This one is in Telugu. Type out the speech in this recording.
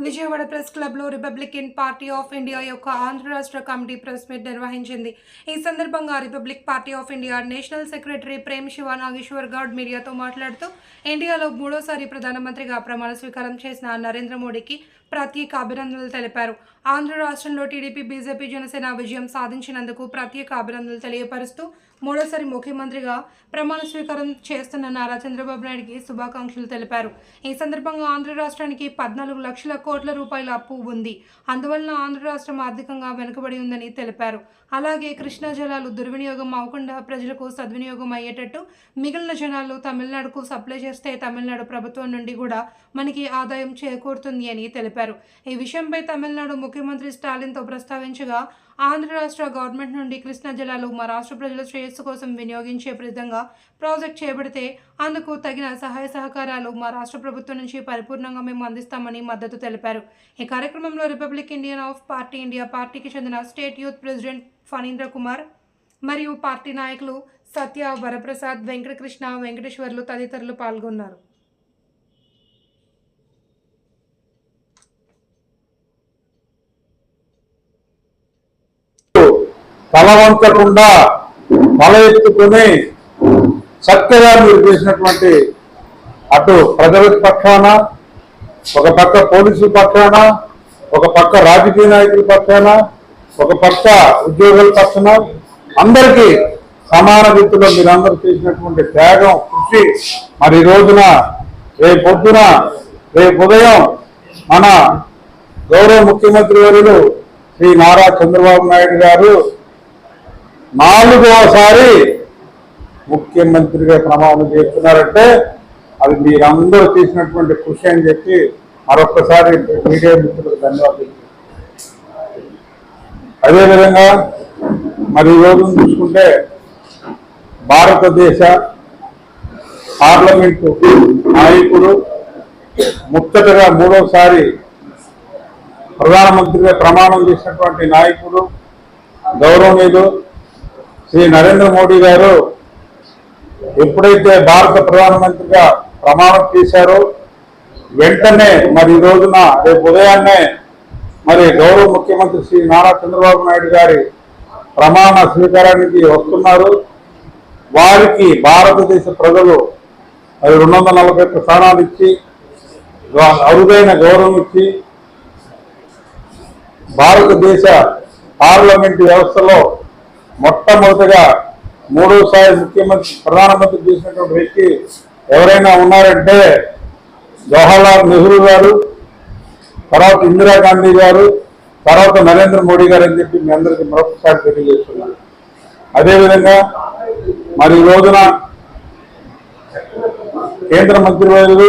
విజయవాడ ప్రెస్ క్లబ్లో రిపబ్లికన్ పార్టీ ఆఫ్ ఇండియా యొక్క ఆంధ్ర రాష్ట్ర కమిటీ ప్రెస్ మీట్ నిర్వహించింది. ఈ సందర్భంగా Republic party of India national secretary Prem Shiva Nageshwar Goud మీడియాతో మాట్లాడుతూ ఇండియాలో మూడోసారి ప్రధానమంత్రిగా ప్రమాణ స్వీకారం చేసిన నరేంద్ర మోడీకి ప్రత్యేక అభినందనలు తెలిపారు. ఆంధ్ర రాష్ట్రంలో టీడీపీ, బీజేపీ, జనసేన విజయం సాధించినందుకు ప్రత్యేక అభినందనలు తెలియపరుస్తూ మూడోసారి ముఖ్యమంత్రిగా ప్రమాణ స్వీకారం చేస్తున్న నారా చంద్రబాబు నాయుడికి శుభాకాంక్షలు తెలిపారు. ఈ సందర్భంగా ఆంధ్ర రాష్ట్రానికి 14 లక్షల కోట్ల రూపాయల అప్పు ఉంది. అందువలన ఆంధ్ర రాష్ట్రం ఆర్థికంగా వెనుకబడి ఉందని తెలిపారు. అలాగే కృష్ణా జలాలు దుర్వినియోగం అవ్వకుండా ప్రజలకు సద్వినియోగం అయ్యేటట్టు మిగిలిన జనాలు తమిళనాడుకు సప్లై చేస్తే తమిళనాడు ప్రభుత్వం నుండి కూడా మనకి ఆదాయం చేకూరుతుంది అని తెలిపారు. ఈ విషయంపై తమిళనాడు ముఖ్యమంత్రి స్టాలిన్తో ప్రస్తావించగా ఆంధ్ర రాష్ట్ర గవర్నమెంట్ నుండి కృష్ణా జలాలు మా రాష్ట్ర ప్రజల శ్రేయస్సు కోసం వినియోగించే విధంగా ప్రాజెక్ట్ చేపడితే అందుకు తగిన సహాయ సహకారాలు మా రాష్ట్ర ప్రభుత్వం నుంచి పరిపూర్ణంగా మేము అందిస్తామని మద్దతు తెలిపారు. ఈ కార్యక్రమంలో republic Indian of party India పార్టీకి చెందిన state youth president Phanindra Kumar మరియు పార్టీ నాయకులు సత్య, వరప్రసాద్, వెంకటకృష్ణ, వెంకటేశ్వర్లు తదితరులు పాల్గొన్నారు. తలవంచకుండా తల ఎత్తుకుని చక్కగా మీరు చేసినటువంటి అటు ప్రజల పక్షాన, ఒక పక్క పోలీసుల పక్షాన, ఒక పక్క రాజకీయ నాయకుల పక్షాన, ఒక పక్క ఉద్యోగుల పక్షాన అందరికీ సమాన రీతిలో మీరందరూ చేసినటువంటి త్యాగం, కృషి మరి ఈ రోజున రేపు ఉదయం మన గౌరవ ముఖ్యమంత్రి వర్యులు శ్రీ నారా చంద్రబాబు నాయుడు గారు 4వసారి ముఖ్యమంత్రిగా ప్రమాణం చేస్తున్నారంటే అది మీరందరూ చేసినటువంటి కృషి అని చెప్పి మరొక్కసారి మీడియా మిత్రులకు ధన్యవాదాలు. అదేవిధంగా మరి ఈ రోజును చూసుకుంటే భారతదేశ పార్లమెంటు నాయకుడు ముచ్చటగా 3వసారి ప్రధానమంత్రిగా ప్రమాణం చేసినటువంటి నాయకుడు గౌరవనీయులు శ్రీ నరేంద్ర మోడీ గారు ఎప్పుడైతే భారత ప్రధానమంత్రిగా ప్రమాణం చేశారో వెంటనే మరి ఈ రోజున రేపు ఉదయాన్నే మరి గౌరవ ముఖ్యమంత్రి శ్రీ నారా చంద్రబాబు నాయుడు గారి ప్రమాణ స్వీకారానికి వస్తున్నారు. వారికి భారతదేశ ప్రజలు మరి 241 స్థానాలు ఇచ్చి అరుదైన గౌరవం ఇచ్చి భారతదేశ పార్లమెంటు వ్యవస్థలో మొట్టమొదటిగా 3వసారి ప్రధానమంత్రి చేసినటువంటి వ్యక్తి ఎవరైనా ఉన్నారంటే జవహర్లాల్ నెహ్రూ గారు, తర్వాత ఇందిరాగాంధీ గారు, తర్వాత నరేంద్ర మోడీ గారు అని చెప్పి మీ అందరికీ మరొకసారి తెలియజేస్తున్నారు. అదేవిధంగా మరి ఈ రోజున కేంద్ర మంత్రివర్యులు